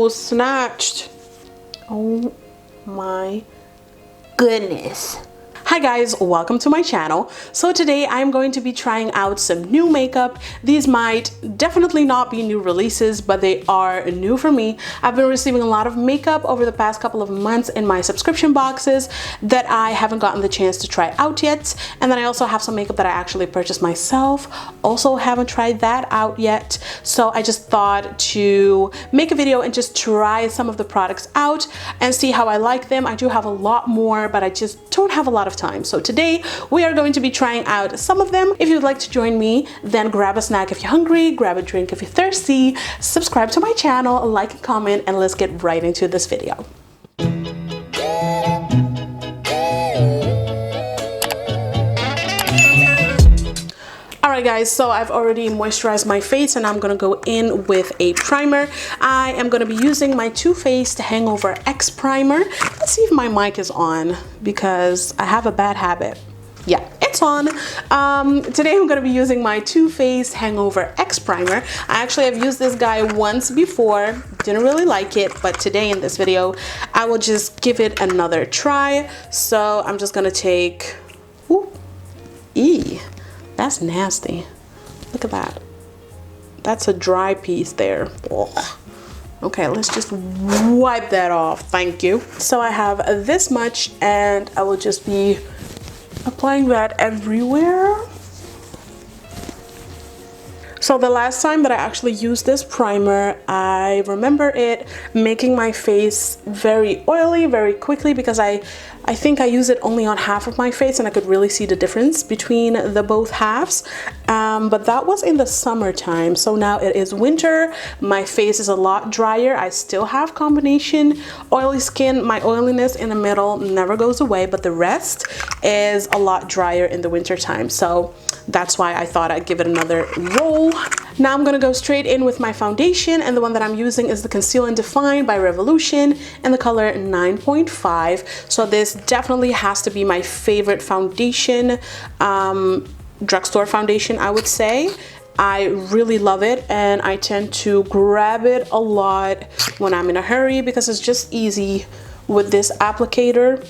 Ooh, snatched. Oh my goodness. Hi guys, welcome to my channel. So today I'm going to be trying out some new makeup. These might definitely not be new releases, but they are new for me. I've been receiving a lot of makeup over the past couple of months in my subscription boxes that I haven't gotten the chance to try out yet. And then I also have some makeup that I actually purchased myself. Also haven't tried that out yet. So I just thought to make a video and just try some of the products out and see how I like them. I do have a lot more, but I just don't have a lot of time. So today we are going to be trying out some of them. If you'd like to join me, then grab a snack if you're hungry, grab a drink if you're thirsty, subscribe to my channel, like and comment, and let's get right into this video. Alright guys, so I've already moisturized my face and I'm gonna go in with a primer. I am gonna be using my Too Faced Hangover X primer. Let's see if my mic is on because I have a bad habit. Yeah, it's on. Today I'm gonna be using my Too Faced Hangover X primer. I actually have used this guy once before, didn't really like it, but today in this video I will just give it another try. So I'm just gonna take, ooh, that's nasty. Look at that. That's a dry piece there. Ugh. Okay, let's just wipe that off. Thank you. So I have this much and I will just be applying that everywhere. So the last time that I actually used this primer, I remember it making my face very oily very quickly because I think I used it only on half of my face and I could really see the difference between the both halves. But that was in the summertime. So now it is winter. My face is a lot drier. I still have combination oily skin. My oiliness in the middle never goes away, but the rest is a lot drier in the winter time. So that's why I thought I'd give it another roll. Now I'm gonna go straight in with my foundation, and the one that I'm using is the Conceal and Define by Revolution in the color 9.5. So this definitely has to be my favorite foundation, drugstore foundation, I would say. I really love it and I tend to grab it a lot when I'm in a hurry because it's just easy with this applicator.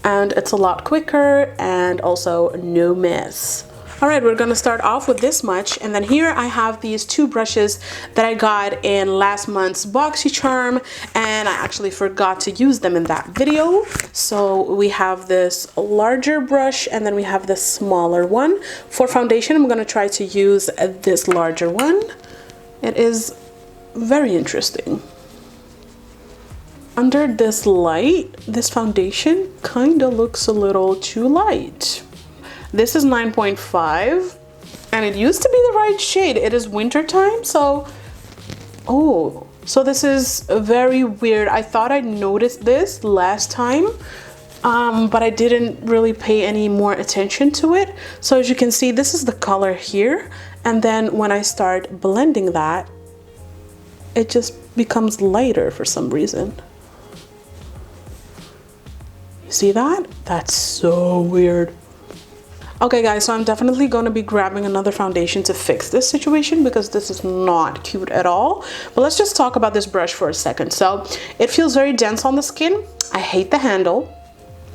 And it's a lot quicker and also no mess. All right, we're gonna start off with this much, and then here I have these two brushes that I got in last month's BoxyCharm, and I actually forgot to use them in that video. So we have this larger brush and then we have this smaller one. For foundation, I'm gonna try to use this larger one. It is very interesting. Under this light, this foundation kind of looks a little too light. This is 9.5 and it used to be the right shade. It is winter time, so so this is very weird. I thought I noticed this last time, but I didn't really pay any more attention to it. So as you can see, this is the color here, and then when I start blending that, it just becomes lighter for some reason. See that? That's so weird. Okay guys, so I'm definitely going to be grabbing another foundation to fix this situation because this is not cute at all. But let's just talk about this brush for a second. So it feels very dense on the skin. I hate the handle.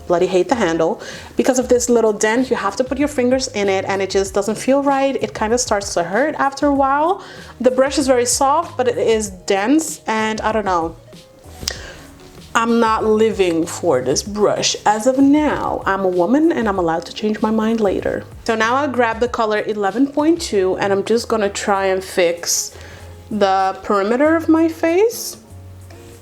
Bloody hate the handle. Because of this little dent, you have to put your fingers in it and it just doesn't feel right. It kind of starts to hurt after a while. The brush is very soft, but it is dense and I don't know. I'm not living for this brush as of now. I'm a woman and I'm allowed to change my mind later. So now I'll grab the color 11.2 and I'm just gonna try and fix the perimeter of my face.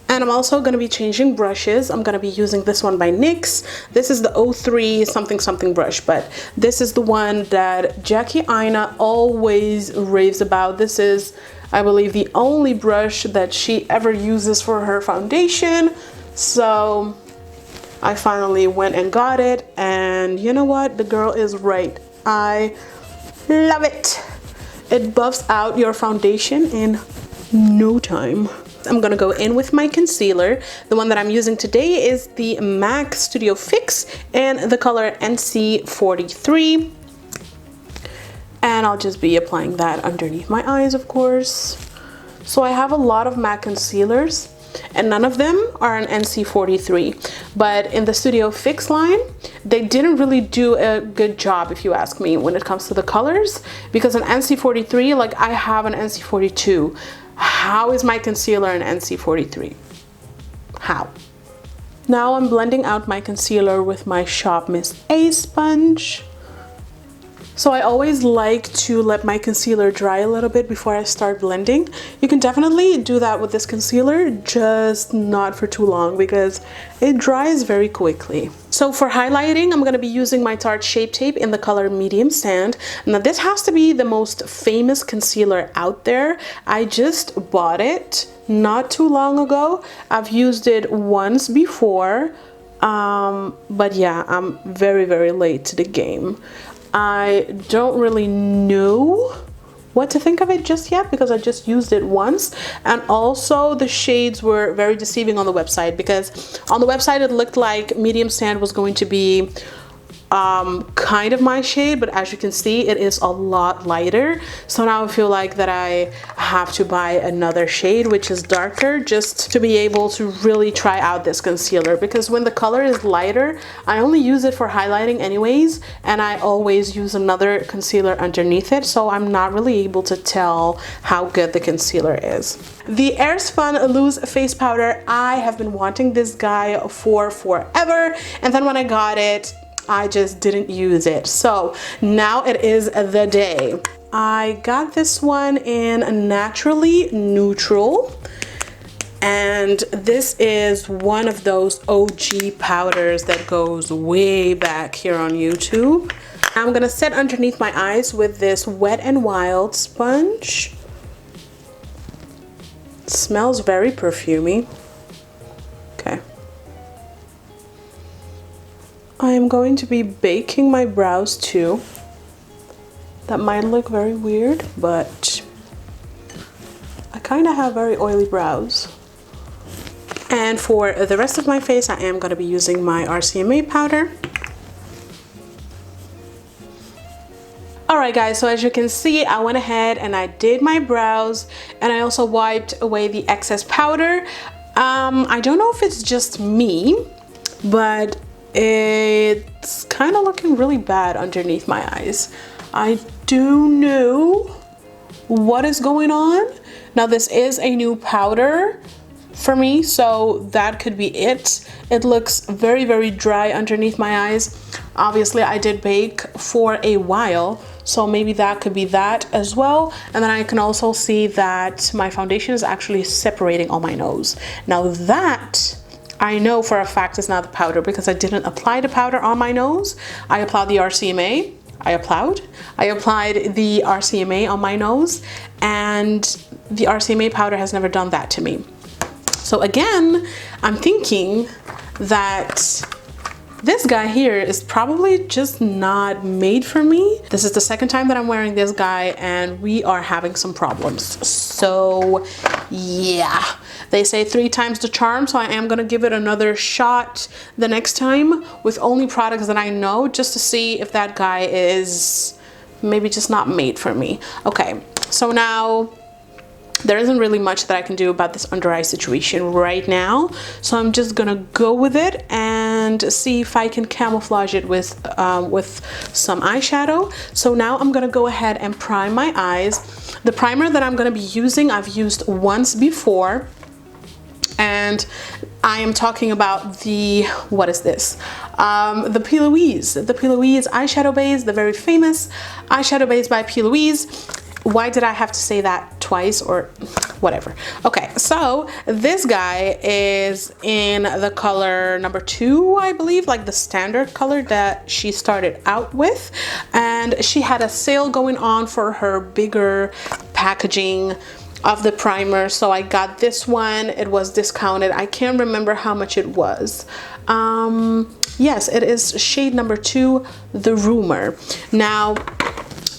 And I'm also gonna be changing brushes. I'm gonna be using this one by NYX. This is the 03 something something brush, but this is the one that Jackie Aina always raves about. This is, I believe, the only brush that she ever uses for her foundation. So I finally went and got it, and you know what? The girl is right. I love it. It buffs out your foundation in no time. I'm gonna go in with my concealer. The one that I'm using today is the MAC Studio Fix in the color NC43. And I'll just be applying that underneath my eyes, of course. So I have a lot of MAC concealers, and none of them are an NC43. But in the Studio Fix line, they didn't really do a good job, if you ask me, when it comes to the colors. Because an NC43, like I have an NC42. How is my concealer an NC43? How? Now I'm blending out my concealer with my Shop Miss A sponge. So I always like to let my concealer dry a little bit before I start blending. You can definitely do that with this concealer, just not for too long because it dries very quickly. So for highlighting, I'm going to be using my Tarte Shape Tape in the color Medium Sand. Now this has to be the most famous concealer out there. I just bought it not too long ago. I've used it once before, but yeah, I'm very, very late to the game. I don't really know what to think of it just yet because I just used it once, and also the shades were very deceiving on the website because on the website it looked like Medium Sand was going to be kind of my shade, but as you can see it is a lot lighter. So now I feel like that I have to buy another shade which is darker just to be able to really try out this concealer, because when the color is lighter I only use it for highlighting anyways, and I always use another concealer underneath it, so I'm not really able to tell how good the concealer is. The AIRSPUN Loose Face Powder, I have been wanting this guy for forever, and then when I got it I just didn't use it. So now it is the day. I got this one in Naturally Neutral, and this is one of those OG powders that goes way back here on YouTube. I'm gonna set underneath my eyes with this Wet n Wild sponge. It smells very perfumey. Okay. I am going to be baking my brows too. That might look very weird, but I kind of have very oily brows. And for the rest of my face, I am going to be using my RCMA powder. Alright guys, so as you can see, I went ahead and I did my brows, and I also wiped away the excess powder. I don't know if it's just me, but it's kind of looking really bad underneath my eyes. I do know what is going on. Now this is a new powder for me, so that could be it. It looks very, very dry underneath my eyes. Obviously I did bake for a while, so maybe that could be that as well. And then I can also see that my foundation is actually separating on my nose. Now that I know for a fact it's not the powder because I didn't apply the powder on my nose. I applied the RCMA. I applied the RCMA on my nose, and the RCMA powder has never done that to me. So again, I'm thinking that this guy here is probably just not made for me. This is the second time that I'm wearing this guy and we are having some problems. So yeah, they say 3 times the charm, so I am gonna give it another shot the next time with only products that I know, just to see if that guy is maybe just not made for me. Okay, so now there isn't really much that I can do about this under eye situation right now, so I'm just gonna go with it and see if I can camouflage it with some eyeshadow. So now I'm gonna go ahead and prime my eyes. The primer that I'm gonna be using, I've used once before, and I am talking about the, what is this? The P. Louise eyeshadow base, the very famous eyeshadow base by P. Louise. Why did I have to say that twice, or whatever? Okay, so this guy is in the color number 2, I believe, like the standard color that she started out with, and she had a sale going on for her bigger packaging of the primer, so I got this one. It was discounted. I can't remember how much it was. Yes, it is shade number 2, The Rumor. Now,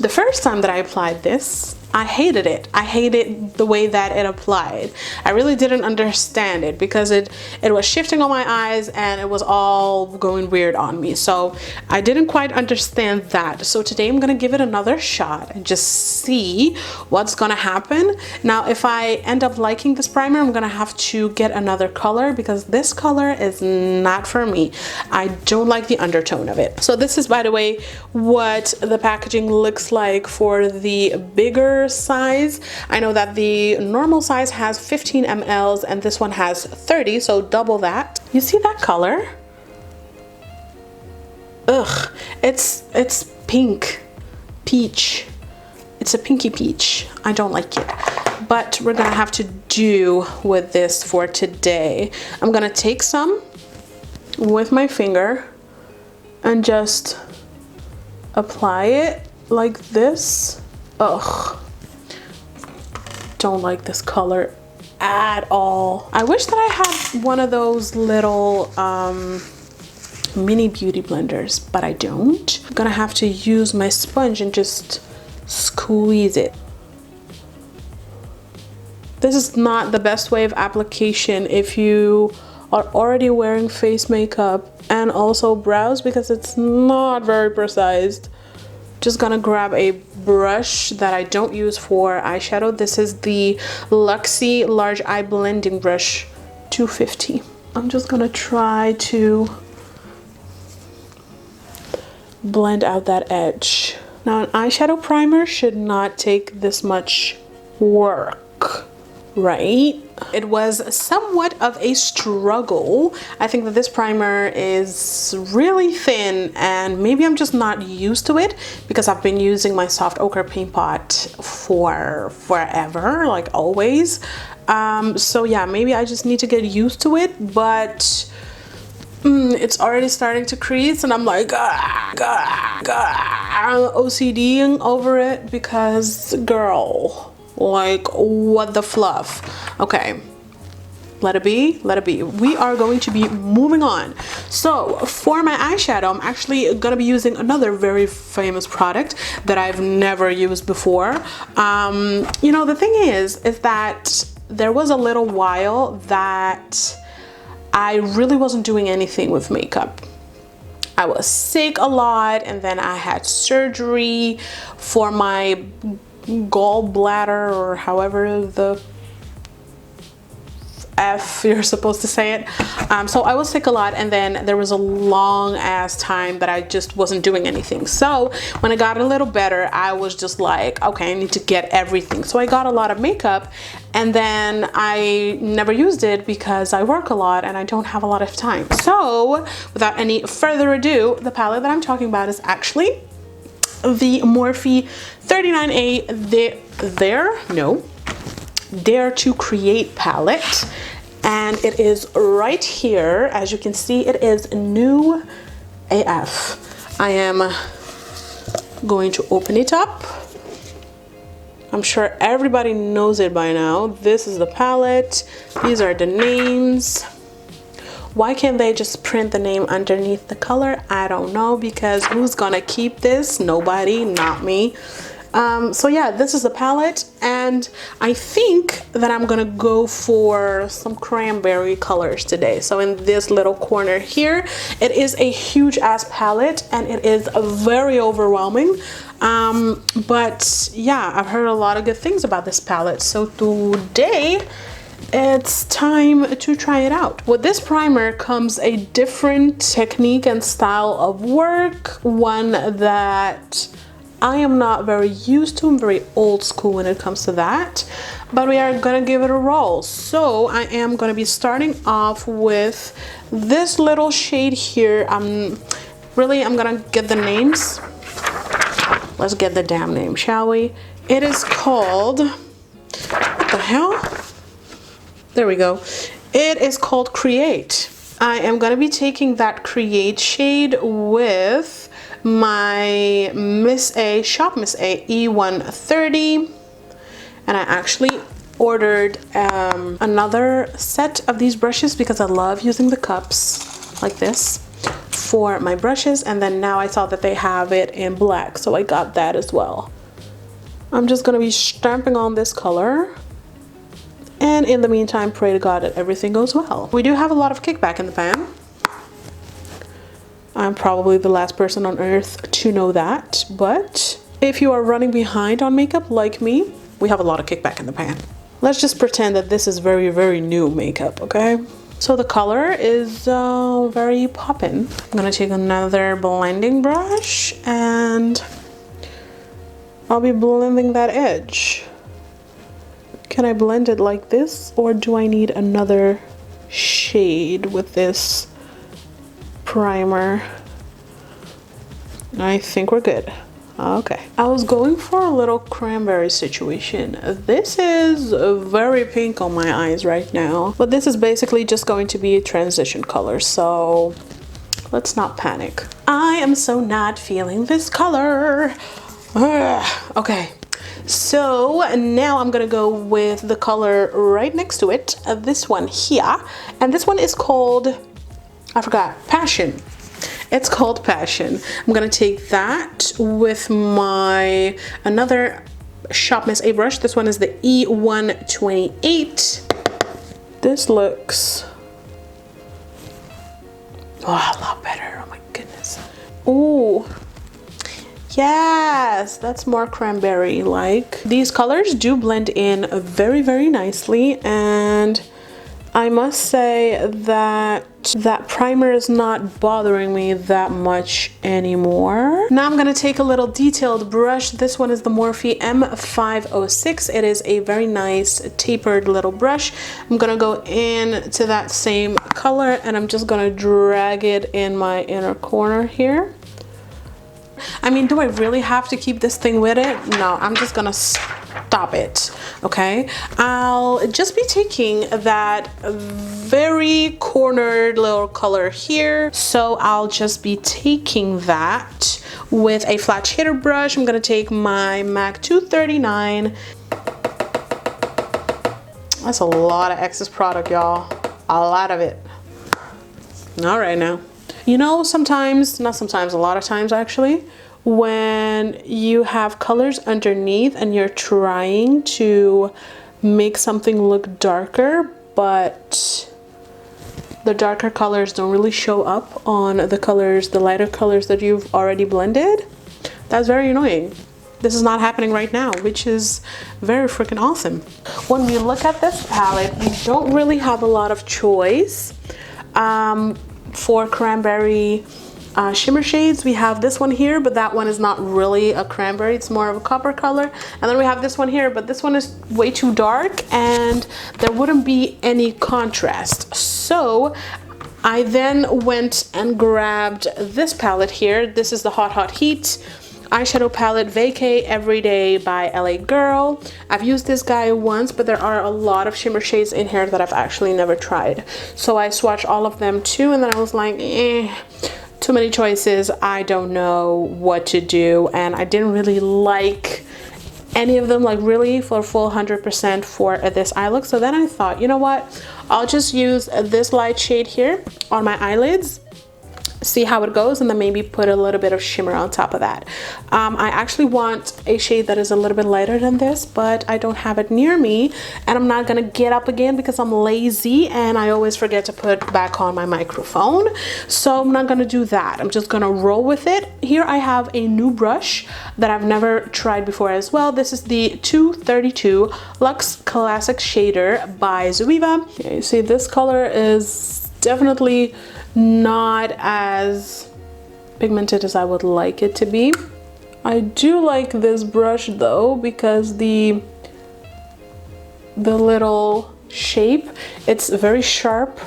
the first time that I applied this, I hated it. I hated the way that it applied. I really didn't understand it because it was shifting on my eyes and it was all going weird on me. So I didn't quite understand that. So today I'm gonna give it another shot and just see what's gonna happen. Now, if I end up liking this primer, I'm gonna have to get another color because this color is not for me. I don't like the undertone of it. So this is, by the way, what the packaging looks like for the bigger size. I know that the normal size has 15 mLs and this one has 30, so double that. You see that color? Ugh, it's pink, peach. It's a pinky peach. I don't like it, but we're gonna have to do with this for today. I'm gonna take some with my finger and just apply it like this. Ugh, don't like this color at all. I wish that I had one of those little mini beauty blenders, but I don't. I'm gonna have to use my sponge and just squeeze it. This is not the best way of application if you are already wearing face makeup and also brows, because it's not very precise. Just gonna grab a brush that I don't use for eyeshadow. This is the Luxie Large Eye Blending Brush 250. I'm just gonna try to blend out that edge. Now, an eyeshadow primer should not take this much work, right? It was somewhat of a struggle. I think that this primer is really thin and maybe I'm just not used to it because I've been using my soft ochre paint pot for forever, like always. So yeah, maybe I just need to get used to it, but it's already starting to crease and I'm like OCDing over it because, girl, like, what the fluff. Okay, let it be, let it be. We are going to be moving on. So for my eyeshadow, I'm actually gonna be using another very famous product that I've never used before. You know, the thing is that there was a little while that I really wasn't doing anything with makeup. I was sick a lot, and then I had surgery for my gallbladder, or however the F you're supposed to say it. So I was sick a lot, and then there was a long ass time that I just wasn't doing anything. So when I got a little better, I was just like, okay, I need to get everything. So I got a lot of makeup, and then I never used it because I work a lot and I don't have a lot of time. So without any further ado, the palette that I'm talking about is actually the Morphe 39A Dare to Create palette, and it is right here. As you can see, it is new AF. I am going to open it up. I'm sure everybody knows it by now. This is the palette. These are the names. Why can't they just print the name underneath the color? I don't know, because who's gonna keep this? Nobody, not me. So yeah, this is the palette, and I think that I'm gonna go for some cranberry colors today. So in this little corner here, it is a huge ass palette and it is very overwhelming. But yeah, I've heard a lot of good things about this palette. So today, it's time to try it out. With this primer comes a different technique and style of work, one that I am not very used to. I'm very old school when it comes to that, but we are gonna give it a roll. So I am gonna be starting off with this little shade here. I'm gonna get the names. Let's get the damn name, shall we? It is called, what the hell? There we go. It is called Create. I am gonna be taking that Create shade with my Miss A, Shop Miss A E130, and I actually ordered another set of these brushes because I love using the cups like this for my brushes, and then now I saw that they have it in black, so I got that as well. I'm just gonna be stamping on this color. And in the meantime, pray to God that everything goes well. We do have a lot of kickback in the pan. I'm probably the last person on earth to know that, but if you are running behind on makeup like me, we have a lot of kickback in the pan. Let's just pretend that this is very, very new makeup, okay? So the color is very poppin'. I'm gonna take another blending brush and I'll be blending that edge. Can I blend it like this, or do I need another shade with this primer? I think we're good. Okay. I was going for a little cranberry situation. This is very pink on my eyes right now, but this is basically just going to be a transition color, so let's not panic. I am so not feeling this color. Okay. So now I'm gonna go with the color right next to it, this one here, and this one is called, I forgot, Passion. It's called Passion. I'm gonna take that with my another Shop Miss A brush. This one is the E128. This looks a lot better. Oh my goodness. Ooh. Yes, that's more cranberry like. These colors do blend in very, very nicely, and I must say that that primer is not bothering me that much anymore. Now I'm gonna take a little detailed brush. This one is the Morphe M506. It is a very nice tapered little brush. I'm gonna go in to that same color and I'm just gonna drag it in my inner corner here. I mean, do I really have to keep this thing with it? No, I'm just gonna stop it, okay? I'll just be taking that very cornered little color here. So I'll just be taking that with a flat shader brush. I'm gonna take my MAC 239. That's a lot of excess product, y'all. A lot of it. All right now. You know, sometimes, not sometimes, a lot of times actually, when you have colors underneath and you're trying to make something look darker, but the darker colors don't really show up on the colors, the lighter colors that you've already blended, that's very annoying. This is not happening right now, which is very freaking awesome. When we look at this palette, we don't really have a lot of choice. For cranberry shimmer shades, we have this one here, but that one is not really a cranberry, it's more of a copper color. And then we have this one here, but this one is way too dark and there wouldn't be any contrast. So I then went and grabbed this palette here. This is the Hot Heat eyeshadow palette, Vacay Everyday by LA Girl. I've used this guy once, but there are a lot of shimmer shades in here that I've actually never tried. So I swatched all of them too, and then I was like, too many choices. I don't know what to do. And I didn't really like any of them, like really for full 100% for this eye look. So then I thought, you know what? I'll just use this light shade here on my eyelids, see how it goes, and then maybe put a little bit of shimmer on top of that. I actually want a shade that is a little bit lighter than this, but I don't have it near me, and I'm not gonna get up again because I'm lazy and I always forget to put back on my microphone. So I'm not gonna do that. I'm just gonna roll with it. Here I have a new brush that I've never tried before as well. This is the 232 Luxe Classic Shader by Zoeva. Okay, you see this color is definitely not as pigmented as I would like it to be. I do like this brush though, because the little shape, it's very sharp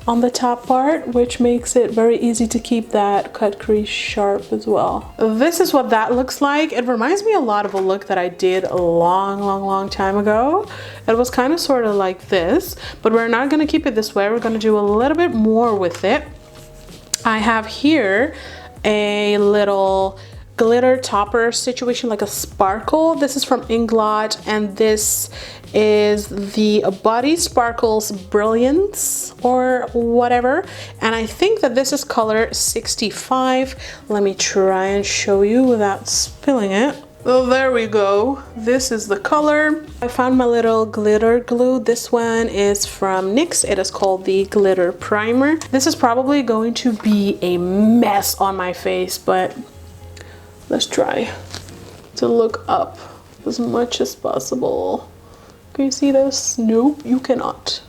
on the top part, which makes it very easy to keep that cut crease sharp as well. This is what that looks like. It reminds me a lot of a look that I did a long time ago. It was kind of sort of like this, but we're not gonna keep it this way. We're gonna do a little bit more with it. I have here a little glitter topper situation, like a sparkle. This is from Inglot, and this is the Body Sparkles Brilliance or whatever, and I think that this is color 65. Let me try and show you without spilling it. Oh, there we go. This is the color. I found my little glitter glue. This one is from NYX. It is called the Glitter Primer. This is probably going to be a mess on my face, but let's try to look up as much as possible. Can you see this? Nope, you cannot.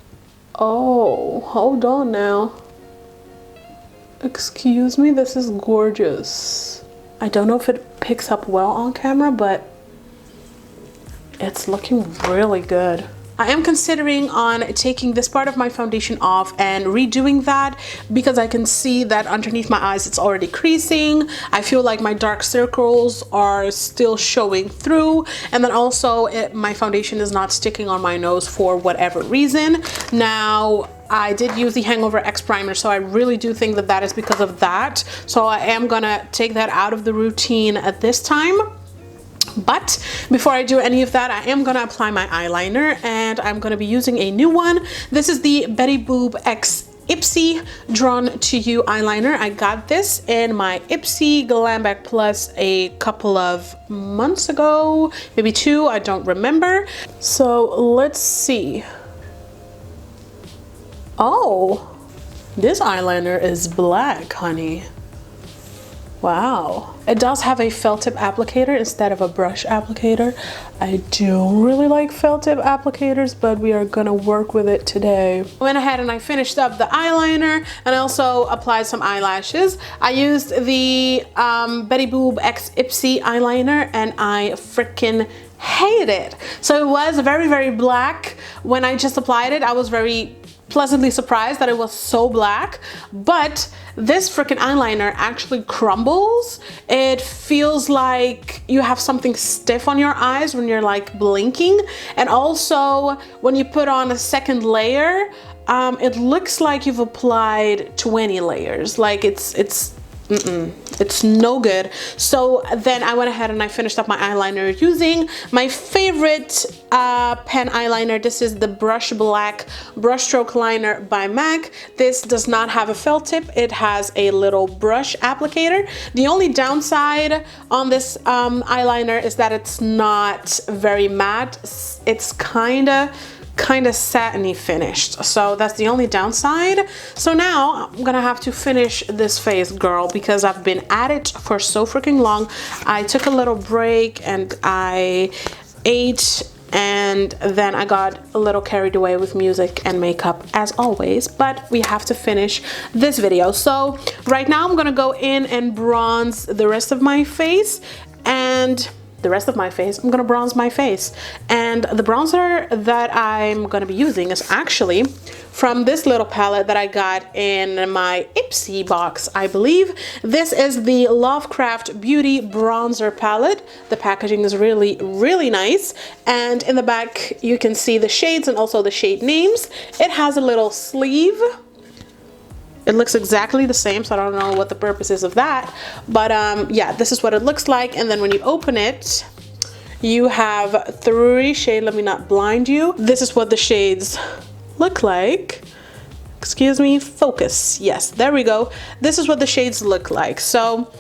Oh, hold on now. Excuse me, this is gorgeous. I don't know if it picks up well on camera, but it's looking really good. I am considering on taking this part of my foundation off and redoing that because I can see that underneath my eyes it's already creasing. I feel like my dark circles are still showing through, and then also my foundation is not sticking on my nose for whatever reason. Now, I did use the Hangover X primer, so I really do think that that is because of that. So I am gonna take that out of the routine at this time. But before I do any of that, I am gonna apply my eyeliner, and I'm gonna be using a new one. This is the Betty Boop X Ipsy Drawn to You eyeliner. I got this in my Ipsy Glam Bag Plus a couple of months ago, maybe 2, I don't remember. So let's see. Oh, this eyeliner is black, honey. Wow. It does have a felt tip applicator instead of a brush applicator. I don't really like felt tip applicators, but we are gonna work with it today. I went ahead and I finished up the eyeliner and I also applied some eyelashes. I used the Betty Boop X Ipsy eyeliner and I freaking hate it. So it was very, very black. When I just applied it, I was very pleasantly surprised that it was so black, but this freaking eyeliner actually crumbles. It feels like you have something stiff on your eyes when you're like blinking, and also when you put on a second layer, it looks like you've applied 20 layers. Like it's no good. So then I went ahead and I finished up my eyeliner using my favorite pen eyeliner. This is the Brush Black Brush Stroke Liner by MAC. This does not have a felt tip. It has a little brush applicator. The only downside on this eyeliner is that it's not very matte. It's kind of satiny finished, so that's the only downside. So now I'm gonna have to finish this face, girl, because I've been at it for so freaking long. I took a little break and I ate, and then I got a little carried away with music and makeup as always, but we have to finish this video. So right now I'm gonna go in and bronze the rest of my face, and I'm gonna bronze my face. And the bronzer that I'm gonna be using is actually from this little palette that I got in my Ipsy box, I believe. This is the LOVECRAFT Beauty Bronzer Palette. The packaging is really, really nice. And in the back, you can see the shades and also the shade names. It has a little sleeve. It looks exactly the same, so I don't know what the purpose is of that. But yeah, this is what it looks like. And then when you open it, you have 3 shades. Let me not blind you. This is what the shades look like. Excuse me, focus. Yes, there we go. This is what the shades look like. So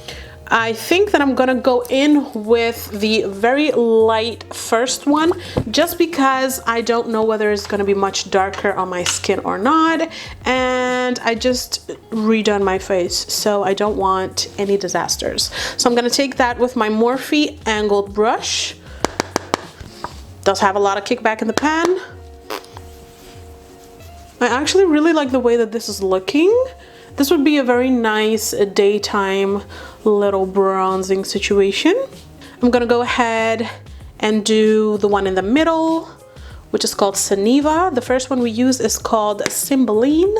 I think that I'm gonna go in with the very light first one, just because I don't know whether it's gonna be much darker on my skin or not, and I just redone my face, so I don't want any disasters. So I'm gonna take that with my Morphe angled brush. Does have a lot of kickback in the pan. I actually really like the way that this is looking. This would be a very nice daytime little bronzing situation. I'm gonna go ahead and do the one in the middle, which is called Saniva. The first one we use is called Cymbeline.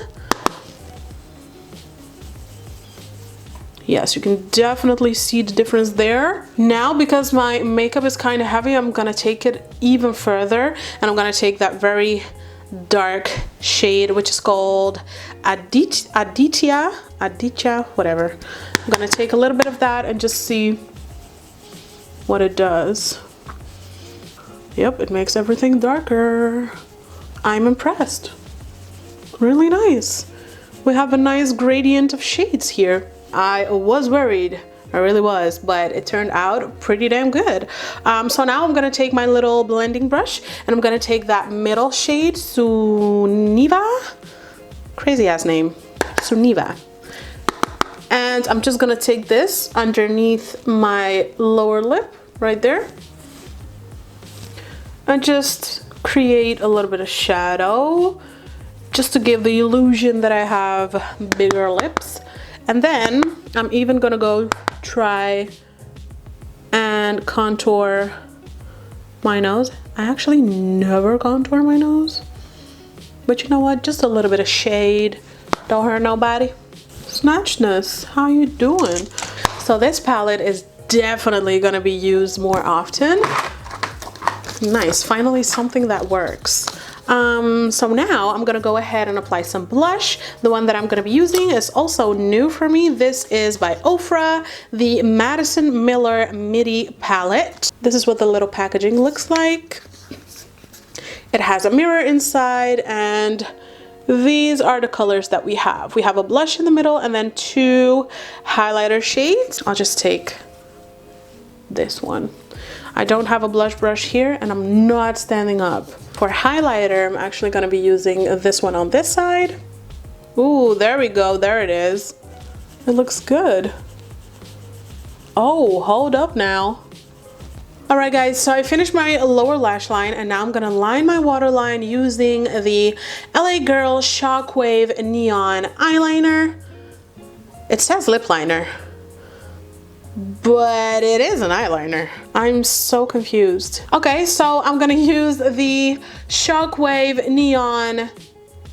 Yes, you can definitely see the difference there. Now, because my makeup is kind of heavy, I'm gonna take it even further, and I'm gonna take that very dark shade, which is called Aditya, whatever. I'm gonna take a little bit of that and just see what it does. Yep, it makes everything darker. I'm impressed. Really nice. We have a nice gradient of shades here. I was worried I really was, but it turned out pretty damn good. So now I'm gonna take my little blending brush and I'm gonna take that middle shade, Suniva, crazy ass name, Suniva. And I'm just gonna take this underneath my lower lip right there and just create a little bit of shadow just to give the illusion that I have bigger lips. And then I'm even gonna go try and contour my nose. I actually never contour my nose, but you know what, just a little bit of shade don't hurt nobody. Snatchness, how you doing? So this palette is definitely gonna be used more often. Nice, finally something that works. So now I'm gonna go ahead and apply some blush. The one that I'm gonna be using is also new for me. This is by OFRA, the Madison Miller MIDI palette. This is what the little packaging looks like. It has a mirror inside, and these are the colors that we have. We have a blush in the middle and then 2 highlighter shades. I'll just take this one. I don't have a blush brush here and I'm not standing up. For highlighter, I'm actually gonna be using this one on this side. Ooh, there we go, there it is. It looks good. Oh, hold up now. All right guys, so I finished my lower lash line and now I'm gonna line my waterline using the LA Girl Shockwave Neon Eyeliner. It says lip liner, but it is an eyeliner. I'm so confused. Okay, so I'm gonna use the Shockwave Neon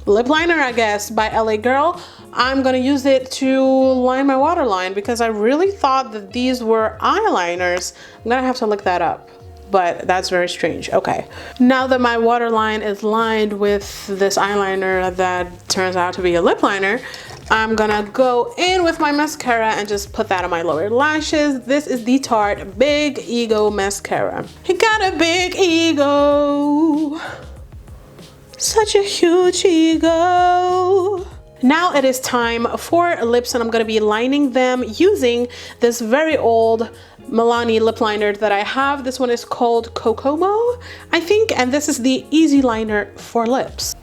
lip liner, I guess, by LA Girl. I'm gonna use it to line my waterline because I really thought that these were eyeliners. I'm gonna have to look that up, but that's very strange. Okay, now that my waterline is lined with this eyeliner that turns out to be a lip liner, I'm gonna go in with my mascara and just put that on my lower lashes. This is the Tarte Big Ego Mascara. He got a big ego, such a huge ego. Now it is time for lips and I'm gonna be lining them using this very old Milani lip liner that I have. This one is called Kokomo, I think, and this is the Easy Liner for lips.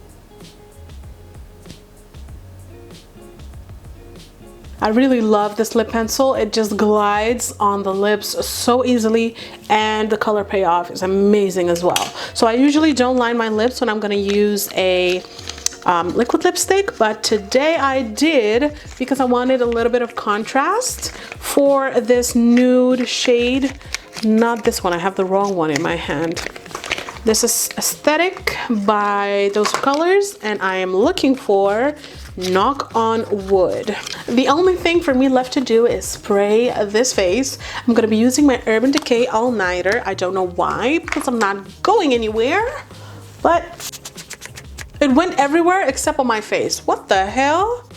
I really love this lip pencil. It just glides on the lips so easily and the color payoff is amazing as well. So I usually don't line my lips when I'm gonna use a liquid lipstick, but today I did because I wanted a little bit of contrast for this nude shade. Not this one, I have the wrong one in my hand. This is Aesthetic by Those Colors and I am looking for Knock on Wood. The only thing for me left to do is spray this face. I'm gonna be using my Urban Decay All Nighter. I don't know why, because I'm not going anywhere, but it went everywhere except on my face. What the hell?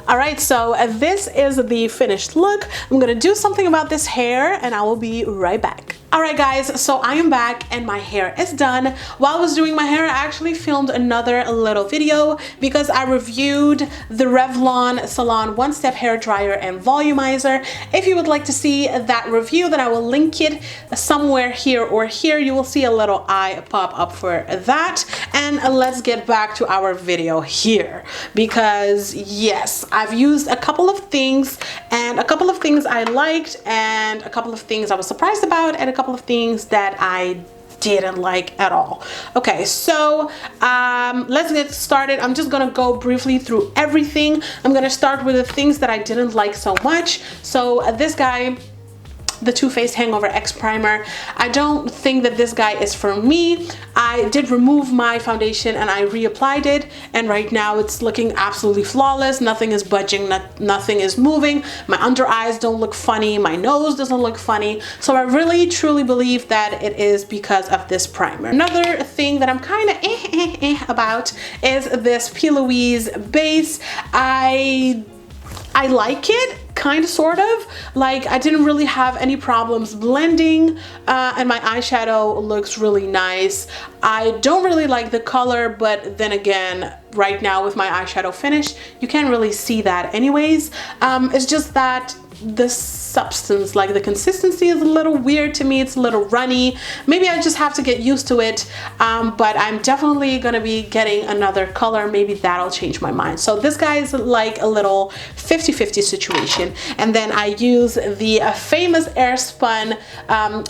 All right, so this is the finished look. I'm gonna do something about this hair and I will be right back. All right guys, so I am back and my hair is done. While I was doing my hair, I actually filmed another little video because I reviewed the Revlon Salon One Step Hair Dryer and Volumizer. If you would like to see that review, then I will link it somewhere here or here. You will see a little eye pop up for that. And let's get back to our video here because yes, I've used a couple of things and a couple of things I liked and a couple of things I was surprised about and a couple of things that I didn't like at all. Okay, so let's get started. I'm just gonna go briefly through everything. I'm gonna start with the things that I didn't like so much. So this guy, the Too Faced Hangover X Primer, I don't think that this guy is for me. I did remove my foundation and I reapplied it and right now it's looking absolutely flawless. Nothing is budging, nothing is moving. My under eyes don't look funny, my nose doesn't look funny. So I really truly believe that it is because of this primer. Another thing that I'm kind of about is this P. Louise base. I like it, kind of, sort of. Like, I didn't really have any problems blending, and my eyeshadow looks really nice. I don't really like the color, but then again, right now with my eyeshadow finish, you can't really see that anyways. It's just that the substance, like the consistency is a little weird to me. It's a little runny. Maybe I just have to get used to it, but I'm definitely gonna be getting another color. Maybe that'll change my mind. So this guy is like a little 50-50 situation. And then I use the famous AIRSPUN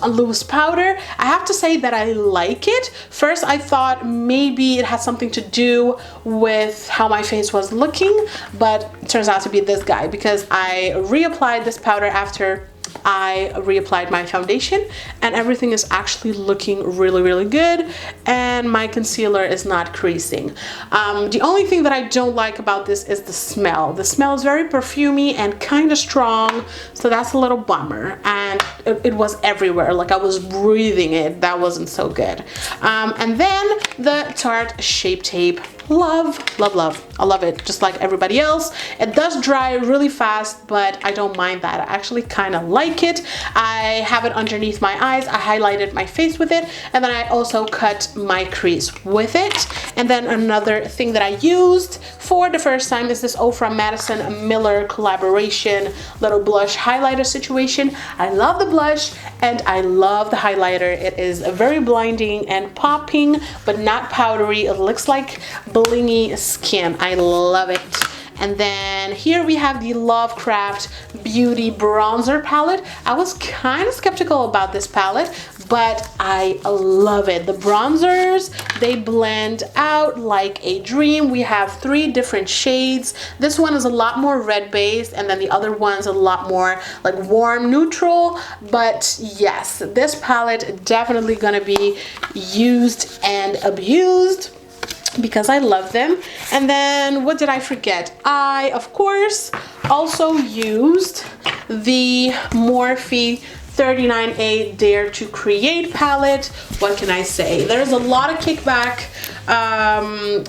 loose powder. I have to say that I like it. First I thought maybe it had something to do with how my face was looking, but it turns out to be this guy, because I reapplied this powder after I reapplied my foundation, and everything is actually looking really good, and my concealer is not creasing. The only thing that I don't like about this is the smell. The smell is very perfumey and kind of strong, so that's a little bummer, and it was everywhere, like I was breathing it. That wasn't so good. And then the Tarte Shape Tape. Love. I love it, just like everybody else. It does dry really fast, but I don't mind that. I actually kind of like it. I have it underneath my eyes. I highlighted my face with it, and then I also cut my crease with it. And then another thing that I used for the first time is this OFRA Madison Miller collaboration little blush highlighter situation. I love the blush and I love the highlighter. It is very blinding and popping, but not powdery. It looks like blingy skin. I love it. And then here we have the Lovecraft Beauty Bronzer Palette. I was kind of skeptical about this palette, but I love it. The bronzers, they blend out like a dream. We have 3 different shades. This one is a lot more red based, and then the other one's a lot more like warm neutral. But yes, this palette definitely gonna be used and abused, because I love them. And then what did I forget? I of course also used the Morphe 39A Dare to Create palette. What can I say? There's a lot of kickback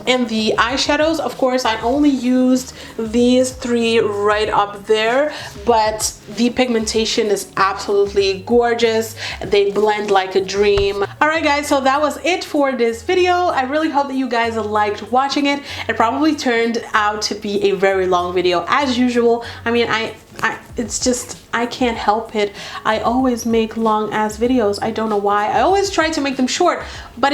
in the eyeshadows. Of course, I only used these 3 right up there, but the pigmentation is absolutely gorgeous. They blend like a dream. All right guys, so that was it for this video. I really hope that you guys liked watching it. It probably turned out to be a very long video as usual. I mean, it's just, I can't help it. I always make long ass videos. I don't know why. I always try to make them short, but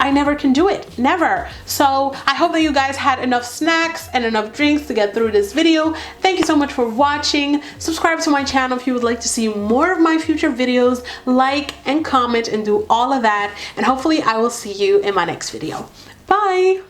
I never can do it, never. So I hope that you guys had enough snacks and enough drinks to get through this video. Thank you so much for watching. Subscribe to my channel if you would like to see more of my future videos. Like and comment and do all of that. And hopefully I will see you in my next video. Bye.